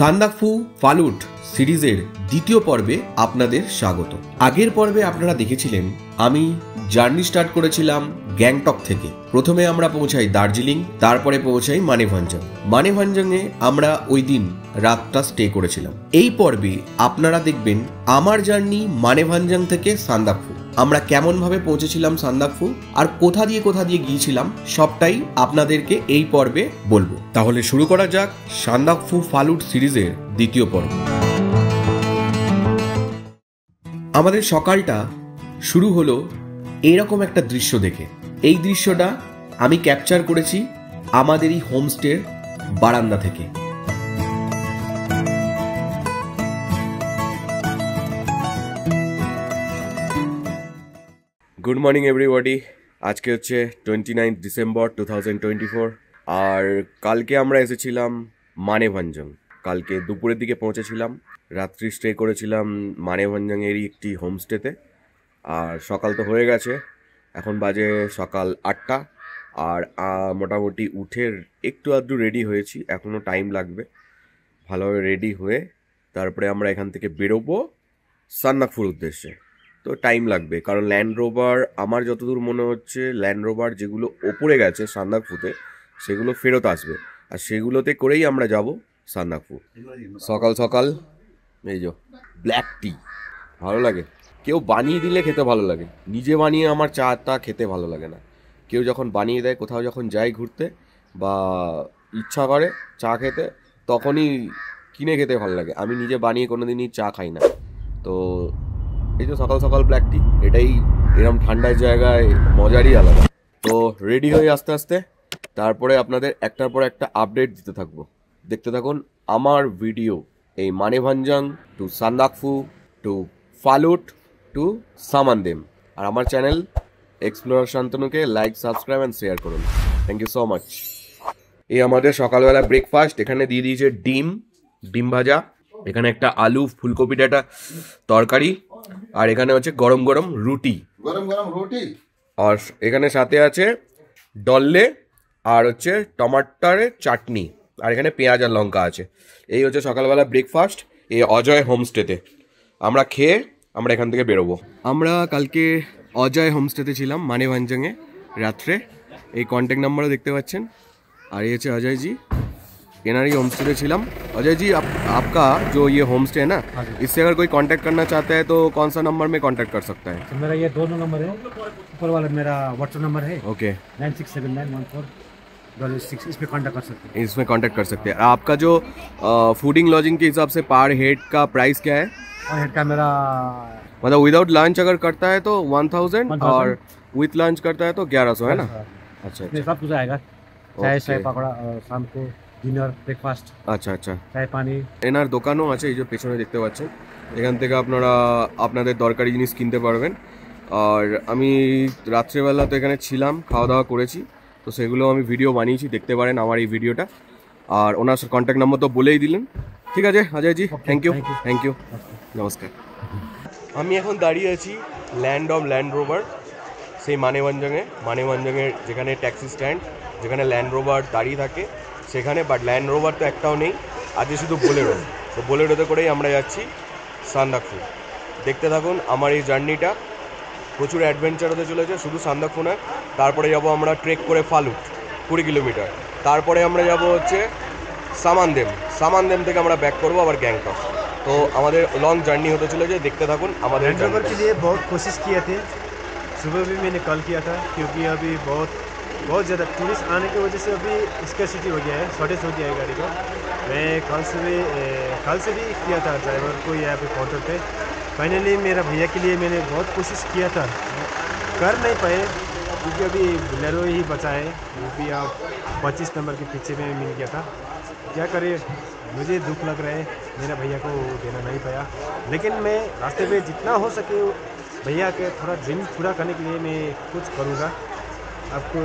সান্দাকফু ফালুট সিরিজের দ্বিতীয় পর্বে আপনাদের স্বাগত। আগের পর্বে আপনারা দেখেছিলেন আমি জার্নি স্টার্ট করেছিলাম গ্যাংটক থেকে। প্রথমে আমরা পৌঁছাই দার্জিলিং, তারপরে পৌঁছাই মানেভঞ্জং। মানেভঞ্জংয়ে আমরা ওই দিন রাতটা স্টে করেছিলাম। এই পর্বে আপনারা দেখবেন আমার জার্নি মানেভঞ্জং থেকে সান্দাকফু। আমরা কেমন ভাবে পৌঁছেছিলাম সান্দাকফু আর কোথা দিয়ে গিয়েছিলাম সবটাই আপনাদেরকে এই পর্বে বলবো। তাহলে শুরু করা যাক সান্দাকফু ফালুট সিরিজের দ্বিতীয় পর্ব। আমাদের সকালটা শুরু হলো এরকম একটা দৃশ্য দেখে। এই দৃশ্যটা আমি ক্যাপচার করেছি আমাদেরই হোমস্টের বারান্দা থেকে। Good morning everybody. আজকে হচ্ছে 29 ডিসেম্বর 2024 আর কালকে আমরা এসেছিলাম মানেভঞ্জং। কালকে দুপুরের দিকে পৌঁছেছিলাম, রাত্রি স্টে করেছিলাম মানেভঞ্জংয়েরই একটি হোমস্টেতে। আর সকাল তো হয়ে গেছে, এখন বাজে সকাল 8টা। আর মোটামুটি উঠে একটু আধটু রেডি হয়েছি, এখনও টাইম লাগবে। ভালোভাবে রেডি হয়ে তারপরে আমরা এখান থেকে বেরোবো সান্দাকফুর উদ্দেশ্যে। তো টাইম লাগবে, কারণ ল্যান্ড রোভার আমার যতদূর মনে হচ্ছে ল্যান্ড রোভার যেগুলো ওপরে গেছে সান্দাকফুতে সেগুলো ফেরত আসবে, আর সেগুলোতে করেই আমরা যাব সান্দাকফু। সকাল সকাল এই যে ব্ল্যাক টি ভালো লাগে, কেউ বানিয়ে দিলে খেতে ভালো লাগে। নিজে বানিয়ে আমার চাটা খেতে ভালো লাগে না। কেউ যখন বানিয়ে দেয়, কোথাও যখন যাই ঘুরতে বা ইচ্ছা করে চা খেতে, তখনই কিনে খেতে ভালো লাগে। আমি নিজে বানিয়ে কোনোদিনই চা খাই না। তো এই তো সকাল সকাল ব্ল্যাক টি, এটাই এরকম ঠান্ডার জায়গায় মজারই আলাদা। তো রেডি হয়ে আস্তে আস্তে তারপরে আপনাদের একটার পর একটা আপডেট দিতে থাকবো। দেখতে থাকুন আমার ভিডিও, এই Maneybhanjang to Sandakphu to Phalut to Samanden. আর আমার চ্যানেল এক্সপ্লোরার শান্তনুকে লাইক, সাবস্ক্রাইব অ্যান্ড শেয়ার করুন। Thank you so much. এই আমাদের সকালবেলা ব্রেকফাস্ট। এখানে দিয়ে দিয়েছে ডিম ভাজা, এখানে একটা আলু ফুলকপির একটা তরকারি, আর এখানে হচ্ছে গরম গরম রুটি। আর এখানে সাথে আছে ডল্লে আর হচ্ছে টমাটারের চাটনি, আর এখানে পেঁয়াজ আর লঙ্কা আছে। এই হচ্ছে সকালবেলা ব্রেকফাস্ট এই অজয় হোমস্টেতে। আমরা খেয়ে আমরা এখান থেকে বেরোবো। আমরা কালকে অজয় হোমস্টেতে ছিলাম মানেভঞ্জংয়ে রাত্রে। এই কন্ট্যাক্ট নাম্বারও দেখতে পাচ্ছেন। আর এই হচ্ছে अजय जी, एनआरई होमस्टे छिलम। अजय जी, आपका जो ये होमस्टे है ना, इससे अगर कोई कांटेक्ट करना चाहता है तो कौन सा नंबर में कांटेक्ट कर सकता है? तो मेरा ये दोनों नंबर है, ऊपर वाला मेरा व्हाट्सएप नंबर है। ओके, 96791406, इसमें कांटेक्ट कर सकते हैं। इसमें कांटेक्ट कर सकते हैं। आपका जो फूडिंग लॉजिंग के हिसाब से पर हेड का प्राइस क्या है? और हेड का मेरा मतलब विदाउट लंच अगर करता है तो 1000 और विथ लंच करता है तो 1100 है ना? अच्छा, सब कुछ आएगा, चाय पकौड़ा, शाम को ডিনার, ব্রেকফাস্ট। আচ্ছা আচ্ছা, চায় পানি। এনার দোকানও আছে, এই যে পেছনে দেখতে পাচ্ছেন। এখান থেকে আপনারা আপনাদের দরকারি জিনিস কিনতে পারবেন। আর আমি রাত্রেবেলা তো এখানে ছিলাম, খাওয়া দাওয়া করেছি, তো সেগুলো আমি ভিডিও বানিয়েছি, দেখতে পারেন আমার এই ভিডিওটা। আর ওনার কন্ট্যাক্ট নাম্বার তো বলেই দিলেন। ঠিক আছে অজয় জি, থ্যাংক ইউ, নমস্কার। আমি এখন দাঁড়িয়ে আছি ল্যান্ড রোভার, সেই মানেভঞ্জংয়ের যেখানে ট্যাক্সি স্ট্যান্ড, যেখানে ল্যান্ড রোভার দাঁড়িয়ে থাকে সেখানে। বাট ল্যান্ড রোভার তো একটাও নেই, আজকে শুধু বোলেরো। তো বোলেরোতে করেই আমরা যাচ্ছি সান্দাকফু। দেখতে থাকুন আমার এই জার্নিটা। প্রচুর অ্যাডভেঞ্চার হতে চলেছে, শুধু সান্দাকফু না। তারপরে যাব আমরা ট্রেক করে ফালুট 20 কিলোমিটার। তারপরে আমরা যাব হচ্ছে সামানদেম থেকে আমরা ব্যাক করবো আবার গ্যাংটক। তো আমাদের লং জার্নি হতে চলেছে, দেখতে থাকুন আমাদের। लैंड रोवर के लिए बहुत कोशिश किए थे, सुबह भी मैंने कॉल किया था, क्योंकि अभी बहुत ज़्यादा टूरिस्ट आने की वजह से अभी स्कैरसिटी हो गया है, शॉर्टेज हो गया है गाड़ी का। मैं कल से भी किया था ड्राइवर को यहाँ पे काउंटर पे। फाइनली मेरा भैया के लिए मैंने बहुत कोशिश किया था, कर नहीं पाए, क्योंकि अभी बोलेरो ही बचा है, वो भी आप 25 नंबर के पीछे में मिल गया था। क्या करे, मुझे दुख लग रहा है, मेरा भैया को देना नहीं पाया। लेकिन मैं रास्ते पे जितना हो सके भैया के थोड़ा ड्रीम पूरा करने के लिए मैं कुछ करूँगा। आपको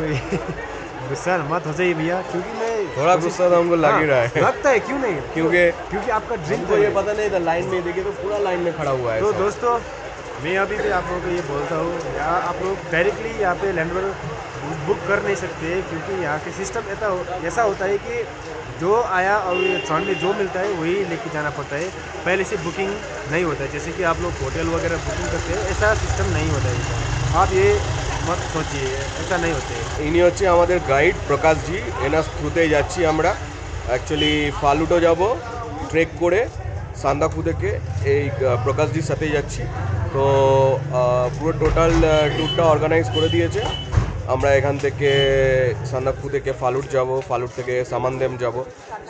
गुस्सा मत हो जाइए भैया, क्योंकि मैं थोड़ा गुस्सा तो हमको लग ही रहा है। लगता है, क्यों नहीं, क्योंकि आपका ड्रीम को ये पता नहीं था। लाइन में देखिए तो पूरा लाइन में खड़ा हुआ है। तो दोस्तों, मैं अभी भी आप लोगों को ये बोलता हूँ, आप लोग डायरेक्टली यहाँ पे लैंड रोवर बुक कर नहीं सकते, क्योंकि यहाँ के सिस्टम ऐसा होता है कि जो आया और ट्रॉन में जो मिलता है वही लेके जाना पड़ता है, पहले से बुकिंग नहीं होता है। जैसे कि आप लोग होटल वगैरह बुकिंग करते हैं, ऐसा सिस्टम नहीं होता है। आप ये मत सोचिए, ऐसा नहीं होता है। ইনি হচ্ছে আমাদের গাইড প্রকাশজি, এনার থ্রুতেই যাচ্ছি আমরা। অ্যাকচুয়ালি ফালুটো যাব ট্রেক করে, সান্দাকফু থেকে এই প্রকাশজির সাথেই যাচ্ছি। তো পুরো টোটাল ট্যুরটা অর্গানাইজ করে দিয়েছে। আমরা এখান থেকে সান্দাকফু থেকে ফালুট যাব, ফালুট থেকে সামানদেম যাব,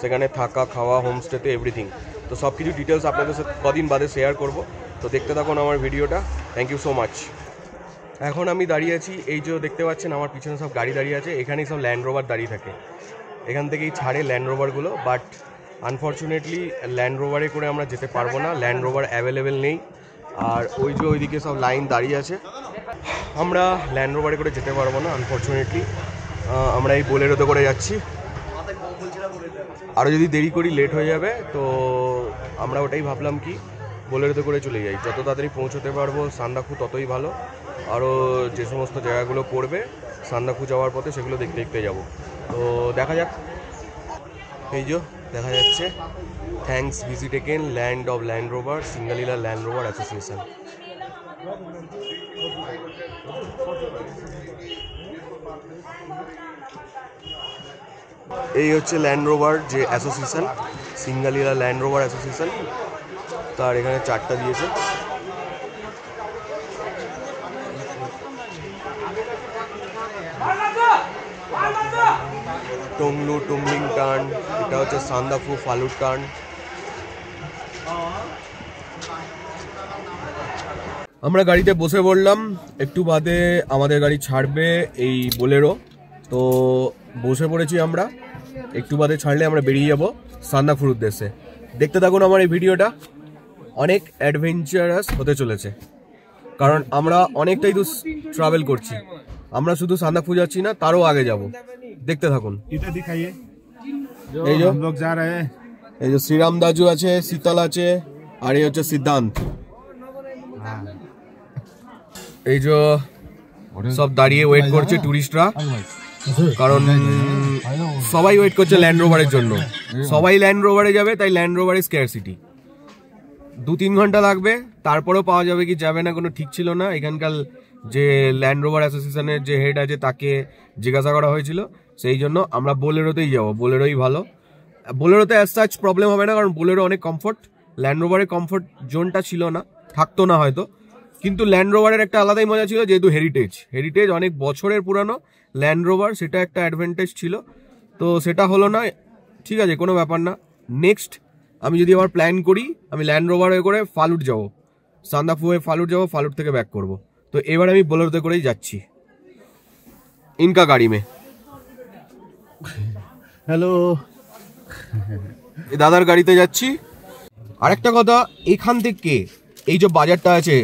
সেখানে থাকা খাওয়া হোমস্টেতে এভরিথিং। তো সব কিছু ডিটেলস আপনাদের সাথে কদিন বাদে শেয়ার করব। তো দেখতে থাকুন আমার ভিডিওটা। Thank you so much. এখন আমি দাঁড়িয়ে আছি, এই যে দেখতে পাচ্ছেন আমার পিছনে সব গাড়ি দাঁড়িয়ে আছে, এখানেই সব ল্যান্ড রোভার দাঁড়িয়ে থাকে। এখান থেকেই ছাড়ে ল্যান্ড রোভারগুলো, বাট আনফর্চুনেটলি ল্যান্ড রোভারে করে আমরা যেতে পারবো না, ল্যান্ড রোভার অ্যাভেলেবেল নেই। আর ওই যে ওইদিকে সব লাইন দাঁড়িয়ে আছে, আমরা ল্যান্ড রোভারে করে যেতে পারবো না আনফর্চুনেটলি। আমরা এই বোলেরোতে করে যাচ্ছি। আরও যদি দেরি করি লেট হয়ে যাবে, তো আমরা ওটাই ভাবলাম কি বোলেরোতে করে চলে যাই, যত তাড়াতাড়ি পৌঁছতে পারবো সান্দাকফু ততই ভালো। আরও যে সমস্ত জায়গাগুলো পড়বে সান্দাকফু যাওয়ার পথে সেগুলো দেখতে দেখতে যাব। তো দেখা যাক। এই যে দেখা যাচ্ছে thanks visit again land of land rover, Singalila land rover association. এই হচ্ছে ল্যান্ড রোভার যে association, Singalila land rover association. তার এখানে চারটা দিয়েছে। টংলু টুমলিং টার্ন, এটা হচ্ছে সান্দাকফু ফালুট টার্ন। আমরা গাড়িতে বসে পড়লাম, একটু বাদে আমাদের গাড়ি ছাড়বে এই বোলেরো। তো বসে পড়েছি আমরা, একটু বাদে ছাড়লে আমরা বেরিয়ে যাব সান্দাকফুর উদ্দেশ্যে। দেখতে থাকুন আমার এই ভিডিওটা, অনেক অ্যাডভেঞ্চারাস হতে চলেছে, কারণ আমরা অনেকটাই দূর ট্রাভেল করছি। আমরা শুধু সান্দাকফু যাচ্ছি না, তারও আগে যাব। দেখতে থাকুন। এই যে এই যে শ্রীরাম দাজু আছে, শীতল আছে, আর এই হচ্ছে সিদ্ধান্ত। এই যে সব দাঁড়িয়ে ওয়েট করছে টুরিস্টরা, কারণ সবাই ওয়েট করছে ল্যান্ড রোভারের জন্য। সবাই ল্যান্ড রোভারে যাবে, তাই ল্যান্ড রোভারের স্ক্যারসিটি। 2-3 ঘন্টা লাগবে, তারপরেও পাওয়া যাবে কি যাবে না কোনো ঠিক ছিল না। এখানকার যে ল্যান্ড রোভার অ্যাসোসিয়েশনের যে হেড আছে তাকে জিজ্ঞাসা করা হয়েছিল, সেই জন্য আমরা বোলেরোতেই যাবো। বোলেরোই ভালো, বোলেরোতে অ্যাজ সাচ প্রবলেম হবে না, কারণ বোলেরো অনেক কমফোর্ট। ল্যান্ড রোভারের কমফোর্ট জোনটা ছিল না, থাকতো না হয়তো, কিন্তু ল্যান্ড রোভারের একটা আলাদাই মজা ছিল, যেহেতু হেরিটেজ অনেক বছরের পুরানো ল্যান্ড রোভার, সেটা একটা অ্যাডভান্টেজ ছিল। তো সেটা হলো না, ঠিক আছে কোনো ব্যাপার না। নেক্সট আমি যদি আবার প্ল্যান করি, আমি ল্যান্ড রোভারে করে ফালুট যাবো, সান্দাকফু হয়ে ফালুট যাবো, ফালুট থেকে ব্যাক করব। তো এবার আমি বোলেরোতে করেই যাচ্ছি, ইনকা গাড়ি মে। হ্যালো, দাদার গাড়িতে যাচ্ছি। আরেকটা কথা, এখান থেকে এই যে বাজারটা আছে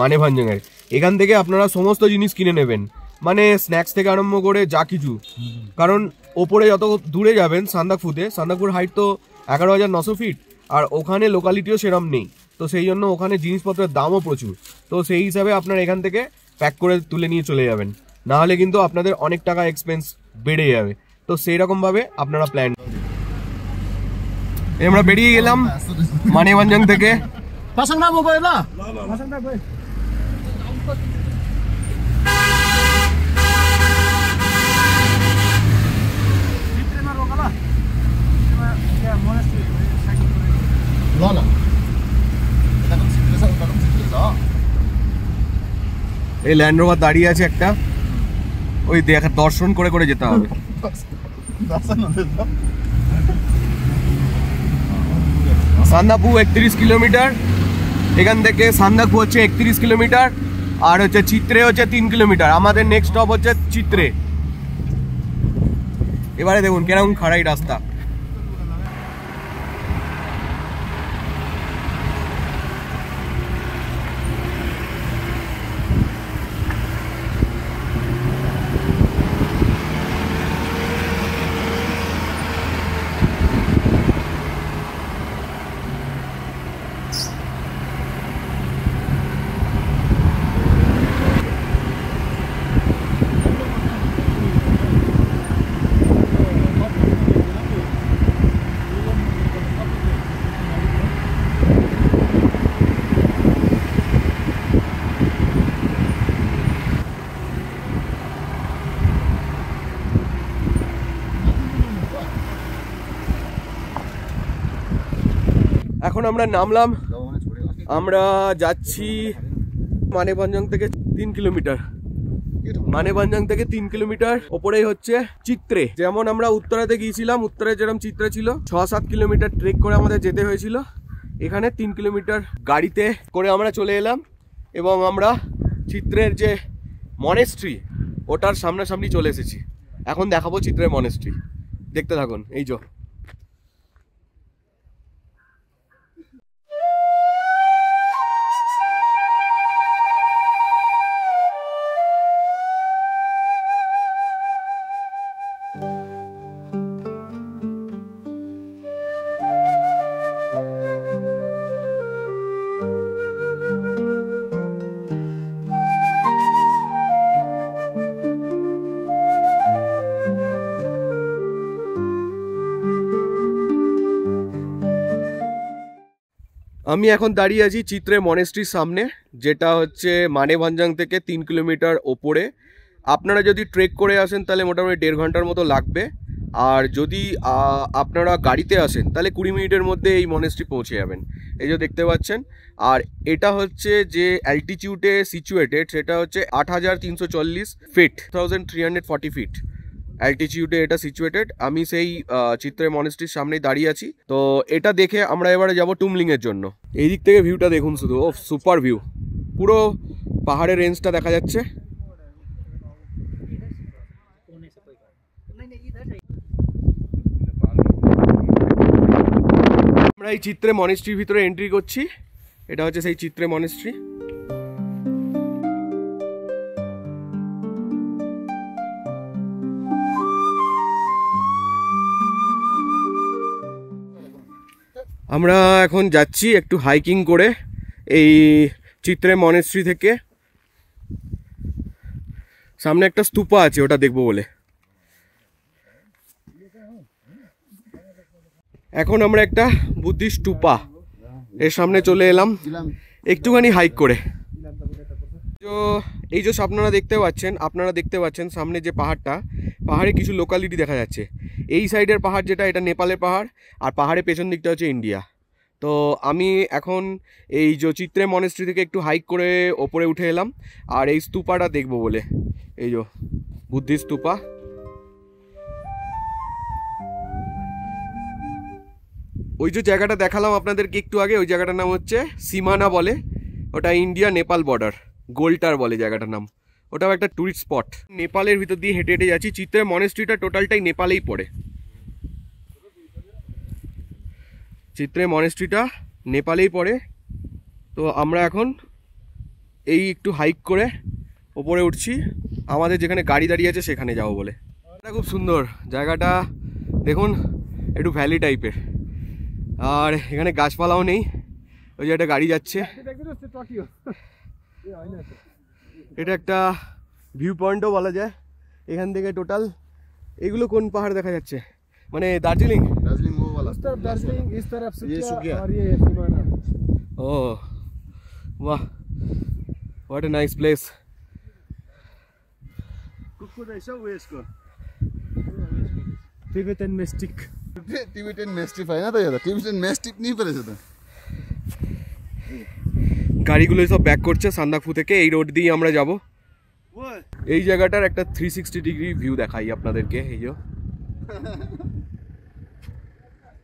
মানেভাঞ্জনের, এখান থেকে আপনারা সমস্ত জিনিস কিনে নেবেন, মানে স্ন্যাক্স থেকে আরম্ভ করে যা কিছু। কারণ ওপরে যত দূরে যাবেন সান্দাকফুর হাইট তো 11,900 ফিট, আর ওখানে লোকালিটিও সেরম নেই। তো সেই জন্য ওখানে জিনিসপত্রের দামও প্রচুর। তো সেই হিসাবে আপনারা এখান থেকে প্যাক করে তুলে নিয়ে চলে যাবেন, না হলে কিন্তু আপনাদের অনেক টাকা এক্সপেন্স বেড়ে যাবে। তো সেই রকমভাবে আপনারা প্ল্যান। আমরা বেরিয়ে গেলাম মানেভাঞ্জন থেকে। এই ল্যান্ড রোভার দাঁড়িয়ে আছে একটা, ওই দেখা দর্শন করে করে যেতে হবে। সান্দাকফু 31 কিলোমিটার, এখান থেকে সান্দাকফু হচ্ছে 31 কিলোমিটার, আর হচ্ছে চিত্রে হচ্ছে 3 কিলোমিটার। আমাদের নেক্সট স্টপ হচ্ছে চিত্রে। এবারে দেখুন কেরকম খাড়াই রাস্তা। এখন আমরা নামলাম, আমরা যাচ্ছি মানেভঞ্জং থেকে 3 কিলোমিটার। মানেভঞ্জং থেকে 3 কিলোমিটার ওপরেই হচ্ছে চিত্রে। যেমন আমরা উত্তরাতে গিয়েছিলাম, উত্তরে যেরকম চিত্রে ছিল 6-7 কিলোমিটার ট্রেক করে আমাদের যেতে হয়েছিল, এখানে 3 কিলোমিটার গাড়িতে করে আমরা চলে এলাম এবং আমরা চিত্রের যে মনেস্ট্রি ওটার সামনাসামনি চলে এসেছি। এখন দেখাবো চিত্রের মনেস্ট্রি, দেখতে থাকুন। এই যে আমি এখন দাঁড়িয়ে আছি চিত্রে মনেস্ট্রির সামনে, যেটা হচ্ছে মানেভঞ্জং থেকে 3 কিলোমিটার ওপরে। আপনারা যদি ট্রেক করে আসেন তাহলে মোটামুটি 1.5 ঘন্টার মতো লাগবে, আর যদি আপনারা গাড়িতে আসেন তাহলে 20 মিনিটের মধ্যে এই মনেস্ট্রি পৌঁছে যাবেন। এই যে দেখতে পাচ্ছেন। আর এটা হচ্ছে যে অ্যালটিটিউডে সিচুয়েটেড, সেটা হচ্ছে 8340 ফিট, 1340 ফিট অ্যালটিটিউডে এটা সিচুয়েটেড। আমি সেই চিত্রের মনেস্ট্রির সামনেই দাঁড়িয়ে আছি। তো এটা দেখে আমরা এবারে যাব টুমলিংয়ের জন্য। এই দিক থেকে ভিউটা দেখুন শুধু, ও সুপার ভিউ, পুরো পাহাড়ের রেঞ্জটা দেখা যাচ্ছে। আমরা এই চিত্রে মনেস্ট্রির ভিতরে এন্ট্রি করছি। এটা হচ্ছে সেই চিত্রে মনেস্ট্রি। আমরা এখন যাচ্ছি একটু হাইকিং করে এই চিত্রে মনেস্ট্রি থেকে। সামনে একটা স্তূপা আছে, ওটা দেখবো বলে। এখন আমরা একটা বুদ্ধিস্ট স্তূপা এর সামনে চলে এলাম একটুখানি হাইক করে। তো এই যে আপনারা দেখতে পাচ্ছেন সামনে যে পাহাড়টা, পাহাড়ে কিছু লোকালিটি দেখা যাচ্ছে। এই সাইডের পাহাড় যেটা, এটা নেপালের পাহাড়, আর পাহাড়ের পেছন দিকটা হচ্ছে ইন্ডিয়া। তো আমি এখন এই যে চিত্রে মনেস্ট্রি থেকে একটু হাইক করে ওপরে উঠে এলাম আর এই স্তূপাটা দেখবো বলে। এই যে বুদ্ধিস্ট স্তূপা। ওই যে জায়গাটা দেখালাম আপনাদেরকে একটু আগে, ওই জায়গাটার নাম হচ্ছে সীমানা বলে, ওটা ইন্ডিয়া নেপাল বর্ডার, গোলটার বলে জায়গাটার নাম। ওটাও একটা টুরিস্ট স্পট। নেপালের ভিতর দিয়ে হেঁটে হেঁটে যাচ্ছি। চিত্রের মনেস্ট্রিটা টোটালটাই নেপালেই পড়ে। চিত্রের মনেস্ট্রিটা নেপালেই পড়ে। তো আমরা এখন এই একটু হাইক করে ওপরে উঠছি, আমাদের যেখানে গাড়ি দাঁড়িয়ে আছে সেখানে যাবো বলে। এটা খুব সুন্দর জায়গাটা, দেখুন একটু ভ্যালি টাইপের, আর এখানে গাছপালাও নেই। ওই যে একটা গাড়ি যাচ্ছে, এটা একটা ভিউ পয়েন্টও বলা যায়। এখান থেকে টোটাল এগুলো কোন পাহাড় দেখা যাচ্ছে, মানে দার্জিলিং। ও বাহ, what a nice place. Tibetan mastic, Tibetan mastiff है ना, तो ये टिबेटन मेस्टिफ नहीं पड़े से तो। গাড়িগুলো সব ব্যাক করছে সান্দাকফু থেকে। এই রোড দিয়ে আমরা যাব। এই জায়গাটার একটা 360 ডিগ্রি ভিউ দেখাই আপনাদেরকে। এই যে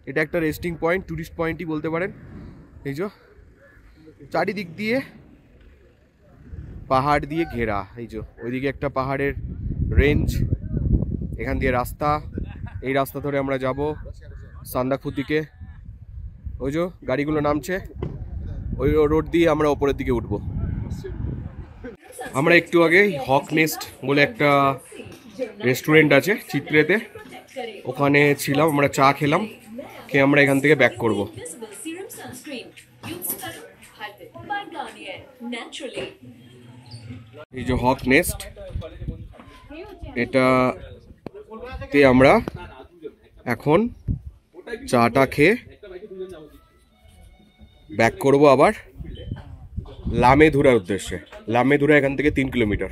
এটা একটা রেস্টিং পয়েন্ট, টুরিস্ট পয়েন্টই বলতে পারেন। এই যে চারিদিক দিয়ে পাহাড় দিয়ে ঘেরা। এই যে ওইদিকে একটা পাহাড়ের রেঞ্জ, এখান দিয়ে রাস্তা, এই রাস্তা ধরে আমরা যাব সান্দাকফুর দিকে। ওই যে গাড়িগুলো নামছে, ওই রোড দিয়ে আমরা ওপরের দিকে উঠবো। আমরা একটু আগে হক নেস্ট বলে একটা রেস্টুরেন্ট আছে চিত্রেতে, ওখানে ছিলাম, আমরা চা খেলাম, খেয়ে আমরা এখান থেকে ব্যাক করব। এই যে হক নেস্ট, এটাতে আমরা এখন চাটা খেয়ে ব্যাক করব আবার লামেধুরার উদ্দেশ্যে। লামেধুরা এখান থেকে 3 কিলোমিটার।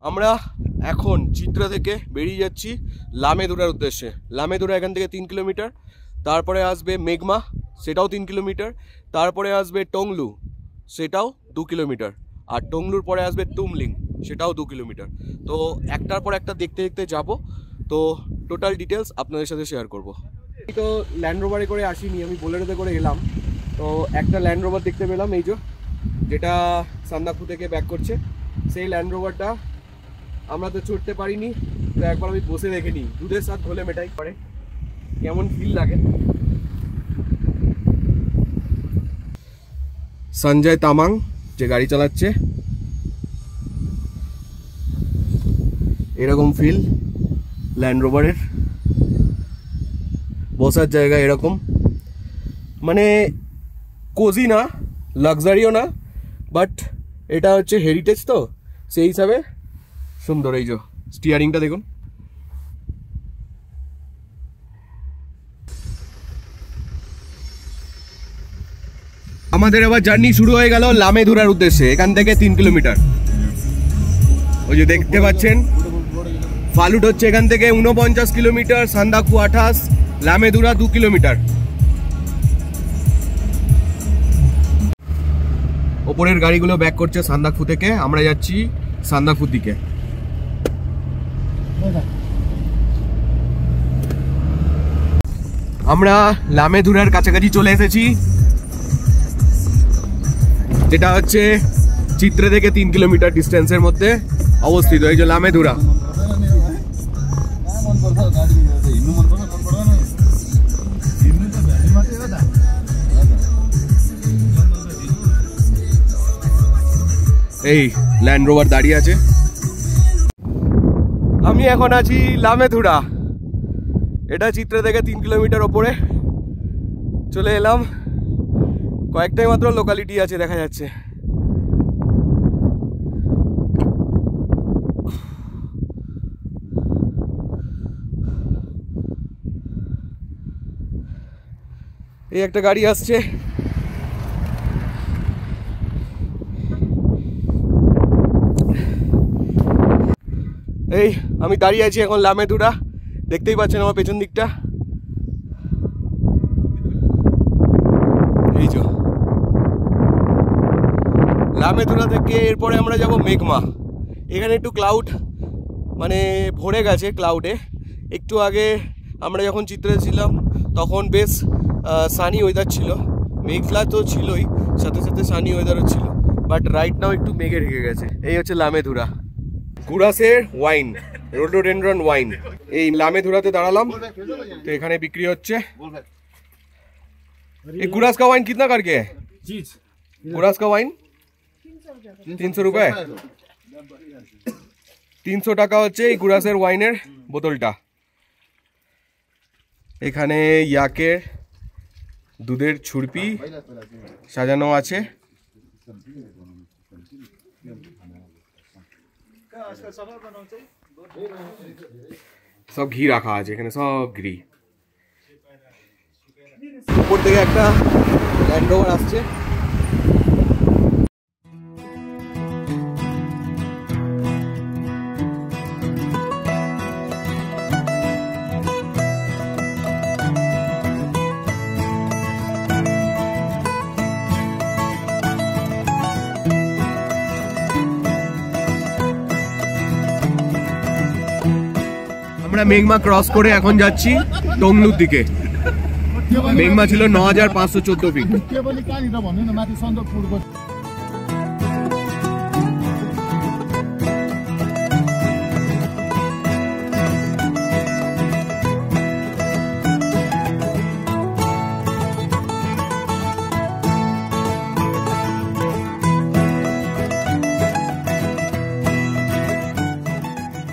আমরা এখন চিত্রা থেকে বেরিয়ে যাচ্ছি লামেধুরার উদ্দেশ্যে। লামেধুরা এখান থেকে 3 কিলোমিটার। তারপরে আসবে মেঘমা, সেটাও 3 কিলোমিটার। তারপরে আসবে টংলু, সেটাও 2 কিলোমিটার। আর টংলুর পরে আসবে তুমলিং, সেটাও 2 কিলোমিটার। তো একটার পর একটা দেখতে দেখতে যাব। তো টোটাল ডিটেলস আপনাদের সাথে শেয়ার করব। তো ল্যান্ড রোভারে করে আসিনি, আমি বোলেরোতে করে এলাম। তো একটা ল্যান্ড রোভার দেখতে পেলাম, এই যেটা সান্দাকফু থেকে ব্যাক করছে, সেই ল্যান্ড রোভারটা আমরা তো চড়তে পারিনি। তো একবার আমি বসে দেখে নিই, দুধের সাথে ঘোলে মেটাই করে কেমন ফিল লাগে। সঞ্জয় তামাং যে গাড়ি চালাচ্ছে, এরকম ফিল ল্যান্ড রোভারের। বসার জায়গা এরকম, মানে কোজি না, লাক্সারিও না, বাট এটা হচ্ছে হেরিটেজ, তো সেই হিসাবে সুন্দর। এই যে স্টিয়ারিংটা দেখুন। আমাদের আবার জার্নি শুরু হয়ে গেল লামেধুরার উদ্দেশ্যে। এখান থেকে 3 কিলোমিটার, ওই যে দেখতে পাচ্ছেন ফালুট হচ্ছে এখান থেকে 49 কিলোমিটার, সান্দাকফু 28, লামেধুরা 2 কিলোমিটার। ওপরের গাড়িগুলো ব্যাক করছে সান্দাকফু থেকে, আমরা যাচ্ছি সান্দাকফুর দিকে। আমরা লামেধুরার কাছাকাছি চলে এসেছি, যেটা হচ্ছে চিত্রে থেকে 3 কিলোমিটার ডিস্টেন্সের মধ্যে অবস্থিত। এই যে লামেধুরা। এই ল্যান্ড রোভার দাঁড়িয়ে আছে। আমি এখন আছি লামেধুরা, এটা চিত্রে থেকে 3 কিলোমিটার ওপরে চলে এলাম। কয়েকটাই মাত্র লোকালিটি আছে দেখা যাচ্ছে। এই একটা গাড়ি আসছে, এই আমি দাঁড়িয়ে আছি এখন লামেধুরা, দেখতেই পাচ্ছেন আমার পেছন দিকটা। এই যে লামেধুরা থেকে এরপরে আমরা যাব মেঘমা। এখানে একটু ক্লাউড মানে ভরে গেছে ক্লাউডে। একটু আগে আমরা যখন চিত্রে ছিলাম তখন বেশ সানি ওয়েদার ছিল, মেঘলা তো ছিলই, সাথে সাথে সানি ওয়েদারও ছিল, বাট রাইট নাও একটু মেঘে ঢেকে গেছে। এই হচ্ছে লামেধুরা, গুরাসের ওয়াইন, রোডোডেনড্রন ওয়াইন। এই লামেধুরাতে দাঁড়ালাম, তো এখানে বিক্রি হচ্ছে। এই गुरास का वाइन कितना करके है? गुरास का वाइन 300 रुपए, 300 টাকা হচ্ছে এই গুরাসের ওয়াইনের বোতলটা। এখানে ইয়াকের দুধের ছুরপি সাজানো আছে। সব ঘি রাখা আছে এখানে, সব ঘি। উপর থেকে একটা ল্যান্ড রোভার আসছে। আমরা মেঘমা ক্রস করে এখন যাচ্ছি টংলুর দিকে। মেঘমা ছিল 9514 ফিট।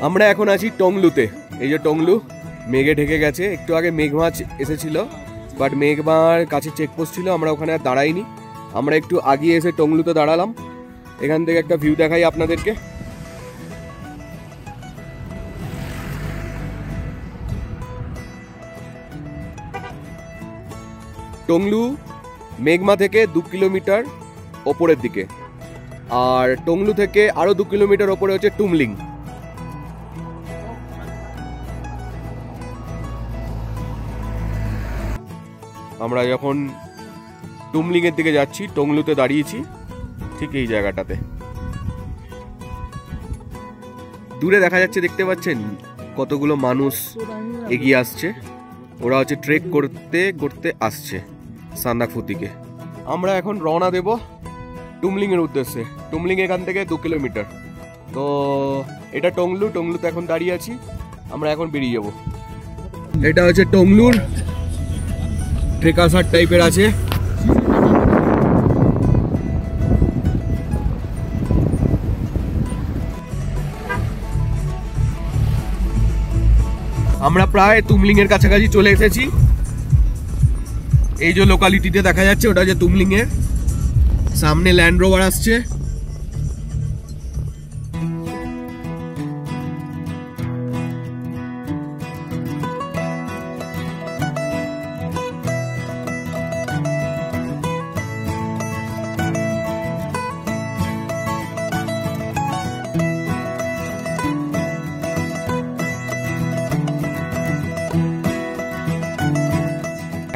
আমরা এখন আছি টংলুতে। এই যে টংলু মেঘে ঢেকে গেছে। একটু আগে মেঘমা এসেছিল, বাট মেঘমার কাছে চেকপোস্ট ছিল, আমরা ওখানে আর দাঁড়াইনি। আমরা একটু আগিয়ে এসে টংলুতে দাঁড়ালাম। এখান থেকে একটা ভিউ দেখাই আপনাদেরকে। টংলু মেঘমা থেকে 2 কিলোমিটার ওপরের দিকে, আর টংলু থেকে আরো 2 কিলোমিটার ওপরে হচ্ছে তুমলিং। আমরা যখন টুমলিং এর দিকে যাচ্ছি, টংলুতে দাঁড়িয়েছি ঠিক এই জায়গাটাতে। দূরে দেখা যাচ্ছে, দেখতে পাচ্ছেন কতগুলো মানুষ এগিয়ে আসছে, ওরা হচ্ছে ট্রেক করতে করতে আসছে সান্দাকফু দিকে। আমরা এখন রওনা দেব টুমলিং এর উদ্দেশ্যে। টুমলিং এখান থেকে 2 কিলোমিটার। তো এটা টংলুতে এখন দাঁড়িয়ে আছি, আমরা এখন বেরিয়ে যাব। এটা হচ্ছে টংলুর ট্রেকাসার টাইপের আছে। আমরা প্রায় তুমলিং এর কাছাকাছি চলে এসেছি। এই যে লোকালিটিতে দেখা যাচ্ছে ওটা হচ্ছে তুমলিং এর সামনে ল্যান্ড রোভার আসছে।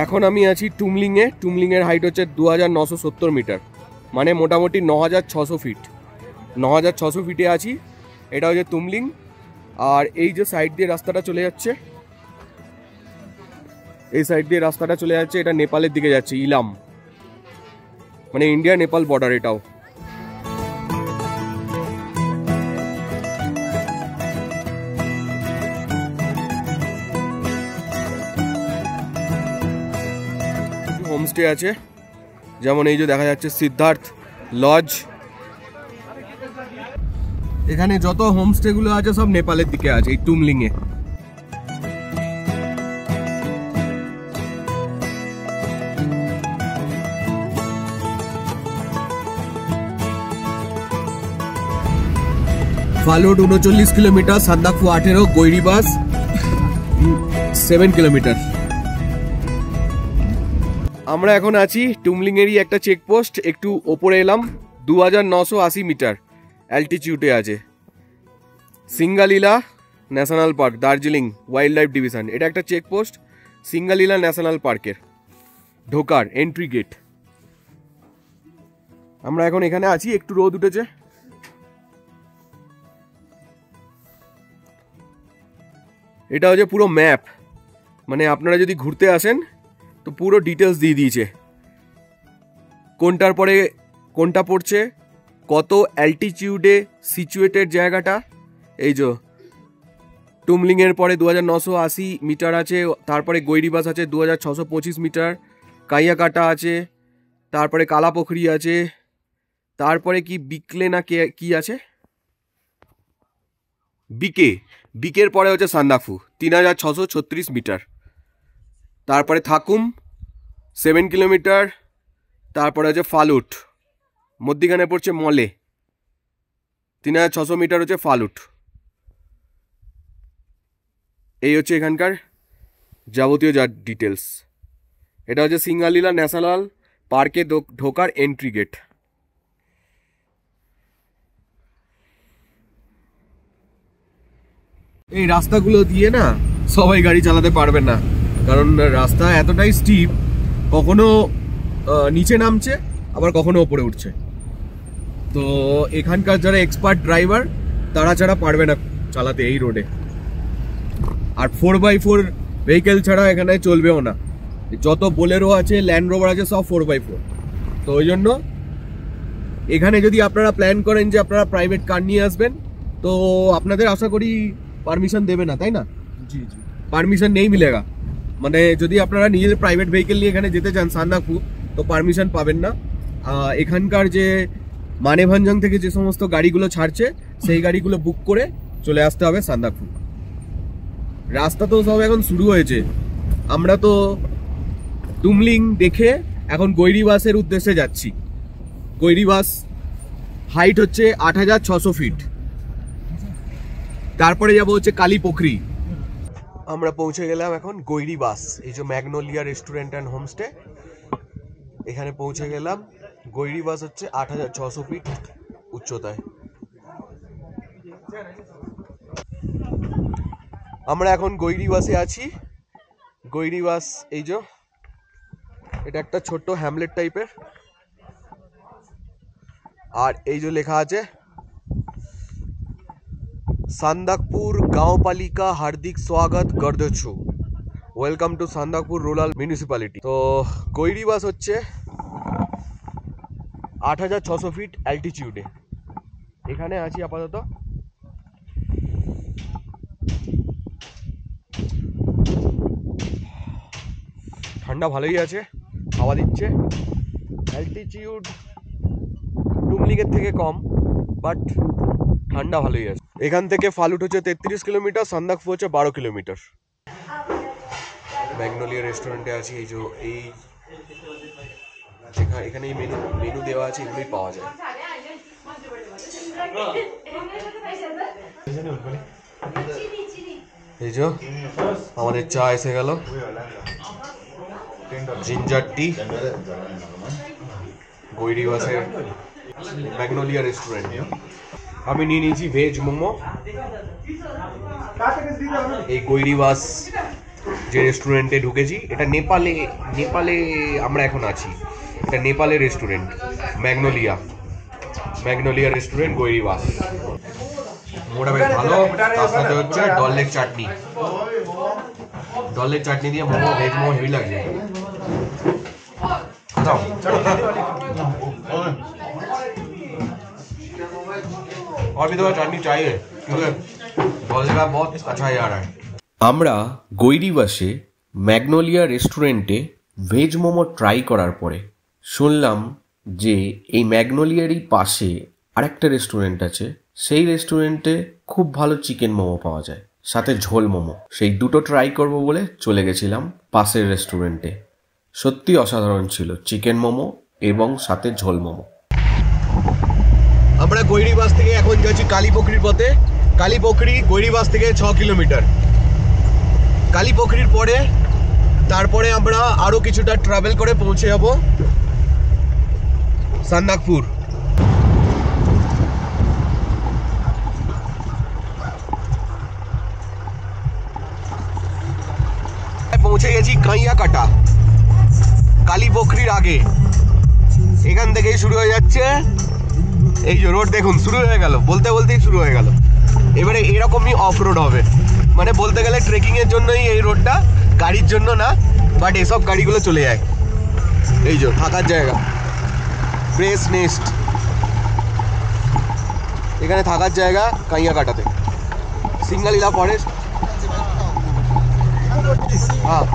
এখন আমি আছি টুমলিংয়ে। টুমলিংয়ের হাইট হচ্ছে 2970 মিটার, মানে মোটামুটি 9600 ফিট। 9600 ফিটে আছি। এটা হচ্ছে তুমলিং। আর এই যে সাইড দিয়ে রাস্তাটা চলে যাচ্ছে, এই সাইড দিয়ে রাস্তাটা চলে যাচ্ছে, এটা নেপালের দিকে যাচ্ছে, ইলাম, মানে ইন্ডিয়া নেপাল বর্ডার এটাও। হোমস্টে আছে, যেমন এই যে দেখা যাচ্ছে সিদ্ধার্থ লজ। এখানে যত হোমস্টে গুলো আছে সব নেপালের দিকে আছে, এই টুমলিং এ। Phalut 39 kilometre, Sandakphu 18, Gairibas 7 kilometre. আমরা এখন আছি টুমলিং এরই একটা চেকপোস্ট, একটু ওপরে এলাম। 2980 মিটার অ্যালটিটিউডে আছে Singalila national park, Darjeeling wild life division. এটা একটা চেকপোস্ট সিঙ্গালীলা ন্যাশনাল পার্কের ঢোকার এন্ট্রি গেট। আমরা এখন এখানে আছি, একটু রোদ উঠেছে। এটা হচ্ছে পুরো ম্যাপ, মানে আপনারা যদি ঘুরতে আসেন তো পুরো ডিটেলস দিয়ে দিয়েছে, কোনটার পরে কোনটা পড়ছে, কত অ্যালটিটিউডে সিচুয়েটেড জায়গাটা। এই যে টুমলিংয়ের পরে 2980 মিটার আছে, তারপরে গৈরিবাস আছে 2625 মিটার, কাইয়াকাটা আছে, তারপরে কালাপোখরি আছে, তারপরে কি বিকলে না কি আছে, বিকের পরে হচ্ছে সান্দাকফু 3636 মিটার, তারপরে থাকুম 7 কিলোমিটার, তারপরে হচ্ছে ফালুট, মধ্যিখানে পড়ছে মলে 3600 মিটার হচ্ছে ফালুট। এই হচ্ছে এখানকার যাবতীয় যা ডিটেলস। এটা হচ্ছে সিঙ্গালীলা ন্যাশনাল পার্কে ঢোকার এন্ট্রি গেট। এই রাস্তাগুলো দিয়ে না সবাই গাড়ি চালাতে পারবে না, কারণ রাস্তা এতটাই স্টিপ, কখনো নিচে নামছে আবার কখনো ওপরে উঠছে। তো এখানকার যারা এক্সপার্ট ড্রাইভার তারা ছাড়া পারবে না চালাতে এই রোডে। আর 4x4 ভেহিকেল ছাড়া এখানে চলবেও না, যত বোলেরো আছে ল্যান্ড রোভার আছে সব 4x4। তো ওই জন্য এখানে যদি আপনারা প্ল্যান করেন যে আপনারা প্রাইভেট কার নিয়ে আসবেন, তো আপনাদের আশা করি পারমিশন দেবে না, তাই না? জি জি, পারমিশন নেই মিলেগা, মানে যদি আপনারা নিজেদের প্রাইভেট ভেহিকেল নিয়ে এখানে যেতে চান সান্দাকফু, তো পারমিশন পাবেন না। এখানকার যে মানেভাঞ্জাং থেকে যে সমস্ত গাড়িগুলো ছাড়ছে সেই গাড়িগুলো বুক করে চলে আসতে হবে সান্দাকফু। রাস্তা তো সব এখন শুরু হয়েছে। আমরা তো টুমলিং দেখে এখন গৈরিবাসের উদ্দেশ্যে যাচ্ছি। গৈরিবাস হাইট হচ্ছে 8600 ফিট। তারপরে যাব হচ্ছে কালীপোখরি। আমরা পৌঁছে গেলাম এখন গৈরিবাস, এই যে ম্যাগনোলিয়া রেস্টুরেন্ট অ্যান্ড হোমস্টে, এখানে পৌঁছে গেলাম। গৈরিবাস হচ্ছে 8600 ফিট উচ্চতায়। আমরা এখন গৈরিবাসে আছি। গৈরিবাস এই যে এটা একটা ছোট্ট হ্যামলেট টাইপের। আর এই যে লেখা আছে সান্দাকপুর গাঁও পালিকা হার্দিক স্বাগত গর্দছু, welcome to Sandakpur rural municipality. তো গৈরি বাস হচ্ছে 8600 ফিট অ্যালটিটিউডে। এখানে আছি আপাতত। ঠান্ডা ভালোই আছে, হাওয়া দিচ্ছে। অ্যালটিটিউড টুমলিকের থেকে কম, বাট ঠান্ডা ভালোই আছে। এখান থেকে ফালুট হচ্ছে 33 কিলোমিটার, সান্দাকফু হচ্ছে 12 কিলোমিটার। ম্যাগনোলিয়া রেস্টুরেন্টে আছি। এই যে এখানে মেনু দেওয়া আছে, এগুলোই পাওয়া যায়। এই যে আমাদের চা এসে গেল, জিঞ্জার টি, গৈরি বাসের ম্যাগনোলিয়া রেস্টুরেন্ট। আমি নিয়ে নিয়েছি ভেজ মোমো। এই গৈরি বাস যে রেস্টুরেন্টে ঢুকেছি, এটা নেপালে আমরা এখন আছি। এটা নেপালের রেস্টুরেন্ট, ম্যাগনোলিয়া রেস্টুরেন্ট গৈরি বাস। মোটা বেশ ভালো। তার সাথে হচ্ছে ডলের চাটনি দিয়ে মোমো, ভেজ মোমো হেভি লাগছে। और भी तो चटनी चाहिए क्योंकि डोले का बहुत अच्छा है यार। আমরা গৈরিবাসে ম্যাগনোলিয়া রেস্টুরেন্টে ভেজ মোমো ট্রাই করার পরে শুনলাম যে এই ম্যাগনোলিয়ারই পাশে আরেকটা রেস্টুরেন্ট আছে, সেই রেস্টুরেন্টে খুব ভালো চিকেন মোমো পাওয়া যায়, সাথে ঝোল মোমো। সেই দুটো ট্রাই করব বলে চলে গেছিলাম পাশের রেস্টুরেন্টে। সত্যি অসাধারণ ছিল চিকেন মোমো এবং সাথে ঝোল মোমো। আমরা গৈরিবাস থেকে এখন যাচ্ছি কালীপোখরির পথে। কালীপোখরি গৈরিবাস থেকে 6 কিলোমিটার। কালীপোখরির পরে তারপরে আমরা আরো কিছুটা ট্রাভেল করে পৌঁছে যাব সান্দাকপুর। পৌঁছে গেছি কাইয়াকাটা, কালীপোখরির আগে। এখান থেকেই শুরু হয়ে যাচ্ছে এই যে রোড, দেখুন শুরু হয়ে গেল, বলতে বলতেই শুরু হয়ে গেল। এবারে এরকমই অফ রোড হবে, মানে বলতে গেলে ট্রেকিং এর জন্যই এই রোডটা, গাড়ির জন্য না। বাট এসব গাড়িগুলো চলে যায়। এই যে থাকার জায়গা, প্রেস নেস্ট, এখানে থাকার জায়গা কাইয়াকাটাতে, সিঙ্গালীলা ফরেস্ট। হ্যাঁ,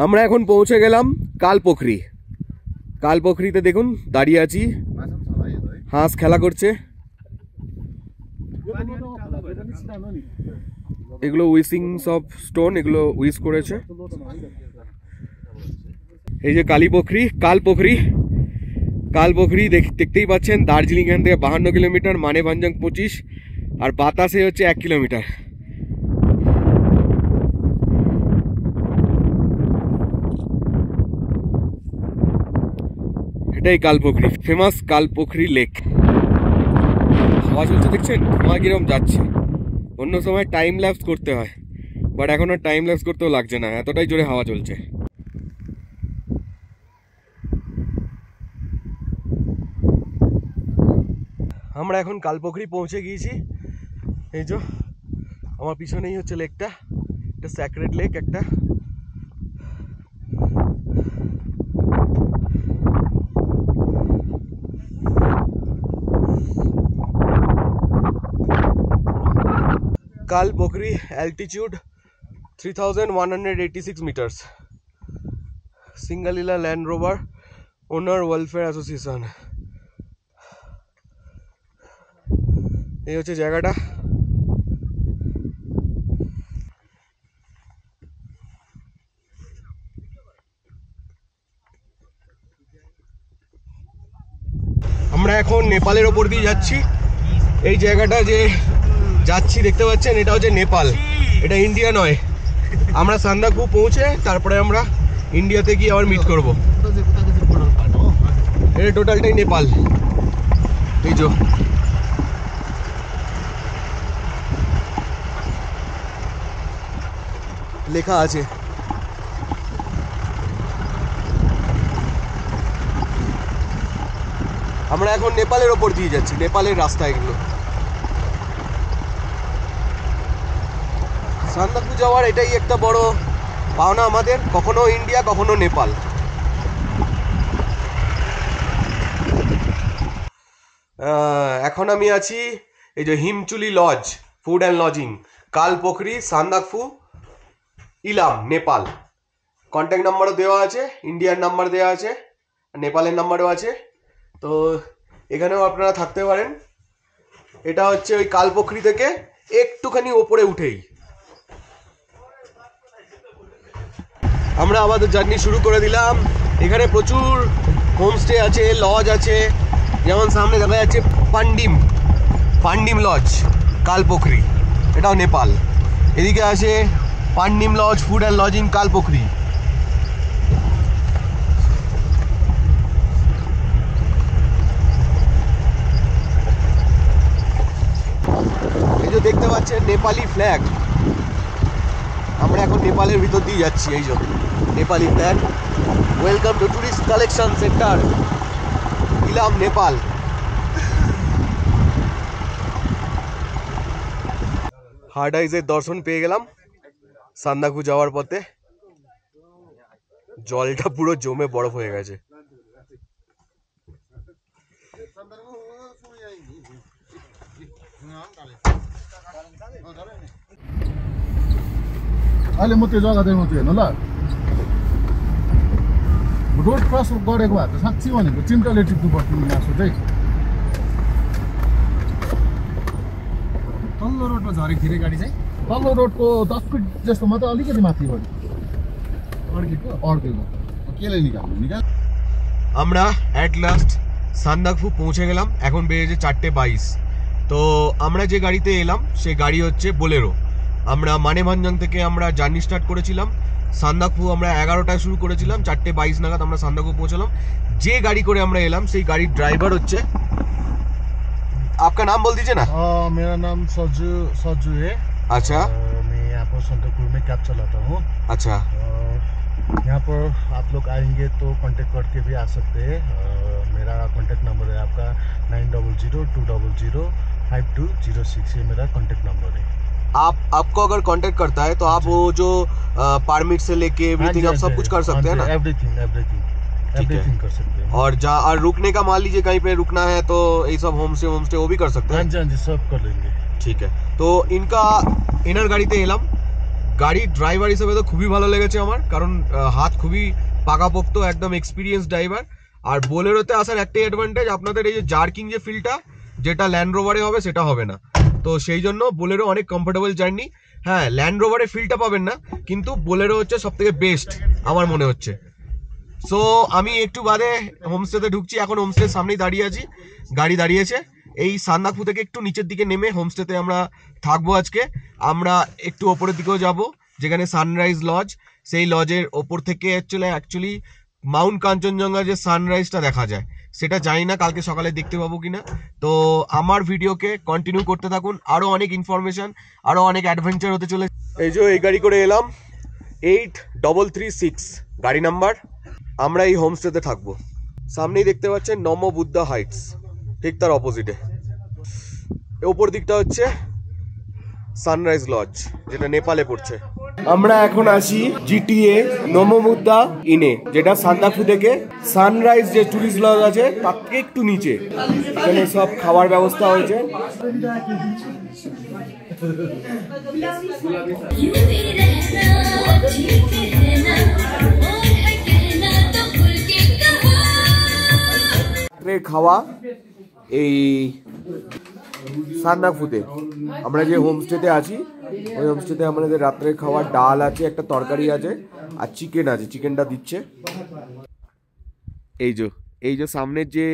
আমরা এখন পৌঁছে গেলাম কালপোখরি। কালপোখরিতে দেখুন দাঁড়িয়ে আছি, হাঁস খেলা করছে। এগুলো উইসিংস অফ স্টোন, এগুলো উইস করেছে। এই যে কালপোখরি দেখতেই পাচ্ছেন। দার্জিলিং এখান থেকে 52 কিলোমিটার, মানেভঞ্জং 25, আর বাতাসে হচ্ছে 1 কিলোমিটার। এটাই কালপোখরি, ফেমাস কালপোখরি লেক। হাওয়া চলছে দেখছেন, হাওয়া কিরকম যাচ্ছে। অন্য সময় টাইম ল্যাপস করতে হয়, বাট এখন আর টাইম ল্যাপস করতেও লাগছে না, এতটাই জোরে হাওয়া চলছে। আমরা এখন কালপোখরি পৌঁছে গিয়েছি। এই যে আমার পিছনেই হচ্ছে লেকটা, এটা স্যাক্রেড লেক একটা। Kalpokhari altitude 3186 metres. Singalila land rover owner welfare association. এই হচ্ছে জায়গাটা। আমরা এখন নেপালের ওপর দিয়ে যাচ্ছি। এই জায়গাটা যে যাচ্ছি দেখতে পাচ্ছেন, এটা হচ্ছে নেপাল, এটা ইন্ডিয়া নয়। আমরা সান্দাকফু পৌঁছে তারপরে আমরা ইন্ডিয়াতে গিয়ে আবার মিট করব। এটা টোটালটাই নেপাল। এই যে লেখা আছে। আমরা এখন নেপালের ওপর দিয়ে যাচ্ছি, নেপালের রাস্তা এগুলো। সান্দাকফু যাওয়ার এটাই একটা বড় পাওনা আমাদের, কখনো ইন্ডিয়া কখনো নেপাল। এখন আমি আছি এই যে Himchuli lodge food and lodging, Kalpokhari, Sandakphu, Ilam, Nepal. Contact নাম্বারও দেওয়া আছে, ইন্ডিয়ার নাম্বার দেওয়া আছে, নেপালের নাম্বারও আছে। তো এখানেও আপনারা থাকতে পারেন। এটা হচ্ছে ওই কালপোখরি থেকে একটুখানি ওপরে উঠেই। আমরা আমাদের জার্নি শুরু করে দিলাম। এখানে প্রচুর হোমস্টে আছে, লজ আছে, যেমন সামনে দেখা যাচ্ছে পান্ডিম লজ, কালপোখরি, এটাও নেপাল। এদিকে আছে Pandim lodge food and lodging, Kalpokhari. এই যে দেখতে পাচ্ছেন নেপালি ফ্ল্যাগ, আমরা এখন নেপালের ভিতর দিয়ে যাচ্ছি। এই যে Nepali flag, welcome to tourist collection centre, Ilam, Nepal. হার্ড আইজের দর্শন পেয়ে গেলাম সান্দাকফু যাওয়ার পথে। জলটা পুরো জমে বরফ হয়ে গেছে। अहिले म त्यो जग्गा देखाउँछु हेर्नु ल। रोड क्रस गरेको भए त साँच्ची भनेको चिम्टाले टिप्नु पर्थ्यो मासु चाहिँ। तल्लो रोडमा झरेको थियो गाडी चाहिँ, तल्लो रोडको 10 फिट जस्तो मात्रै अलिकति माथि भयो अड्केको केले निकाल। আমরা অ্যাট লাস্ট সান্দাকফু পৌঁছে গেলাম। এখন বেজেছে 4:22। তো আমরা যে গাড়িতে এলাম সে গাড়ি হচ্ছে বোলেরো। আমরা মানেভঞ্জন থেকে আমরা জার্নি স্টার্ট করেছিলাম। সান্দাকফু আমরা 11টায় শুরু করেছিলাম, 4:22 নাগাদ আমরা সান্দাকফু পৌঁছলাম। যে গাড়ি করে আমরা এলাম সেই গাড়ির ড্রাইভার হচ্ছে, आपका नाम बोल दीजिए ना। मेरा नाम सजू है। अच्छा। मैं यहाँ पर संतकपुर में कैब चलाता हूँ। अच्छा। यहाँ पर आप लोग आएंगे तो कांटेक्ट करके भी आ सकते हैं। मेरा कांटेक्ट नंबर है आपका 9002005206, ये मेरा कांटेक्ट नंबर है। आपको अगर कांटेक्ट करता है तो आप वो जो परमिट से लेके एवरीथिंग आप सब कुछ कर सकते हैं ना। एवरीथिंग कर सकते हैं। और रुकने का मान लीजिए कहीं पे रुकना है तो ये सब होम स्टे वो भी कर सकते हैं। हाँ जी सब कर लेंगे। ठीक है। तो इनका এনার গাড়িতে এলাম। গাড়ি ড্রাইভার হিসেবে তো খুবই ভালো লেগেছে আমার, কারণ হাত খুবই পাকাপোক্ত, একদম এক্সপিরিয়েন্স ড্রাইভার। আর বোলেরোতে আসার একটাই অ্যাডভান্টেজ, আপনাদের এই যে জার্কিং যে ফিলটা যেটা ল্যান্ড রোভারে হবে সেটা হবে না। তো সেই জন্য বোলেরো অনেক কমফোর্টেবল জার্নি। হ্যাঁ, ল্যান্ড রোভারে ফিলটা পাবেন না, কিন্তু বোলেরো হচ্ছে সব থেকে বেস্ট আমার মনে হচ্ছে। সো আমি একটু বাদে হোমস্টেতে ঢুকছি। এখন হোমস্টের সামনেই দাঁড়িয়ে আছি, গাড়ি দাঁড়িয়েছে। এই সান্দাকফু থেকে একটু নিচের দিকে নেমে হোমস্টেতে আমরা থাকবো আজকে। আমরা একটু ওপরের দিকেও যাব, যেখানে সানরাইজ লজ, সেই লজের ওপর থেকে অ্যাকচুয়ালি মাউন্ট কাঞ্চনজঙ্ঘা যে সানরাইজটা দেখা যায় সেটা জানি না কালকে সকালে দেখতে পাবো কিনা। তো আমার ভিডিওকে কন্টিনিউ করতে থাকুন, আরও অনেক ইনফরমেশন, আরও অনেক অ্যাডভেঞ্চার হতে চলে। এই যে এই গাড়ি করে এলাম, 8336 গাড়ি নাম্বার। আমরা এই হোমস্টেতে থাকবো। সামনেই দেখতে পাচ্ছেন নম বুদ্ধা হাইটস, ঠিক তার অপোজিটে। ওপর দিকটা হচ্ছে সানরাইজ লজ, যেটা নেপালে পড়ছে। আমরা এখন আসি জিটিএ নমবুদ্ধা ইনে, যেটা সান্দাকফু থেকে সানরাইজ যে টুরিস্ট লজ আছে তার থেকে একটু নিচে। এখানে সব খাবার ব্যবস্থা হয়েছে। খাওয়া এই সান্দাকফুতে আমরা যে হোমস্টেতে আছি, ওই হোমস্টেতে আমাদের রাত্রে খাওয়া ডাল আছে, একটা তরকারি আছে, আর চিকেন আছে। চিকেনটা দিচ্ছে। এই যে সামনের যে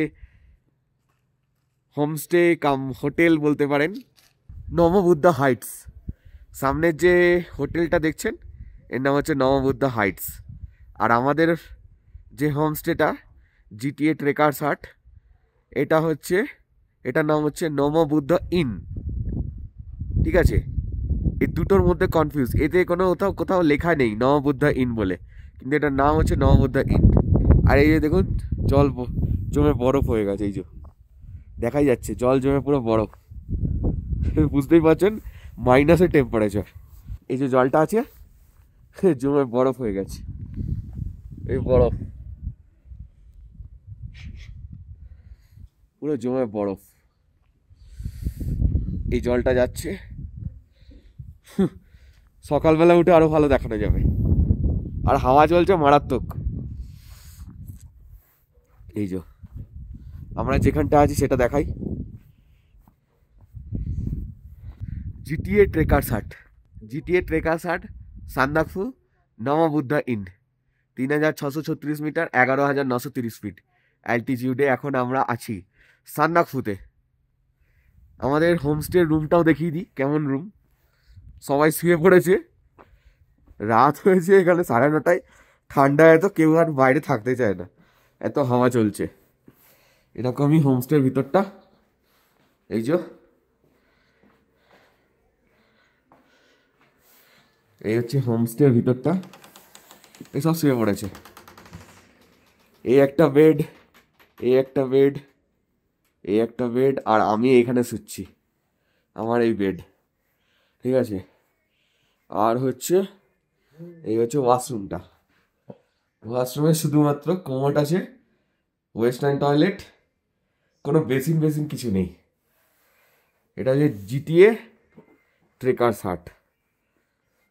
হোমস্টে কাম হোটেল বলতে পারেন, নমবুদ্ধা হাইটস। সামনের যে হোটেলটা দেখছেন এর নাম হচ্ছে নমবুদ্ধা হাইটস। আর আমাদের যে হোমস্টেটা জিটিএ ট্রেকার্স হাট, এটার নাম হচ্ছে নমবুদ্ধা ইন। ঠিক আছে, এই দুটোর মধ্যে কনফিউজ, এতে কোথাও লেখা নেই নমবুদ্ধা ইন বলে, কিন্তু এটার নাম হচ্ছে নমবুদ্ধা ইন। আর এই যে দেখুন জল জমে বরফ হয়ে গেছে। এই যে দেখাই যাচ্ছে জল জমে পুরো বরফ। বুঝতেই পারছেন মাইনাসের টেম্পারেচার। এই যে জলটা আছে জমে বরফ হয়ে গেছে, এই বরফ পুরো জমে বরফ। এই জলটা যাচ্ছে, সকালবেলা উঠে আরো ভালো দেখানো যাবে। আর হাওয়া চলছে মারাত্মক। এই যে আমরা যেখানটা আছি সেটা দেখাই, জিটিএ ট্রেকার্স হাট। জিটিএ ট্রেকার্স হাট, সান্দাকফু নমবুদ্ধা ইন, 3636 মিটার, 11930 ফিট অ্যালটিটিউডে এখন আমরা আছি সান্দাকফুতে। আমাদের হোমস্টের রুমটাও দেখিয়ে দিই কেমন রুম। সবাই শুয়ে পড়েছে, রাত হয়েছে এখানে 9:30। ঠান্ডা এত, কেউ আর বাইরে থাকতে চায় না, এত হাওয়া চলছে। এরকমই হোমস্টের ভিতরটা। এই যে এই হচ্ছে হোমস্টের ভিতরটা, এসব শুয়ে পড়েছে। এই একটা বেড, এই একটা বেড, এই একটা বেড, আর আমি এখানে শুচ্ছি, আমার এই বেড, ঠিক আছে। আর হচ্ছে এই হচ্ছে ওয়াশরুমটা। ওয়াশরুমে শুধুমাত্র কোমোড আছে, ওয়েস্টার্ন টয়লেট, কোনো বেসিন কিছু নেই। এটা হচ্ছে জিটিএ ট্রেকার্স হাট।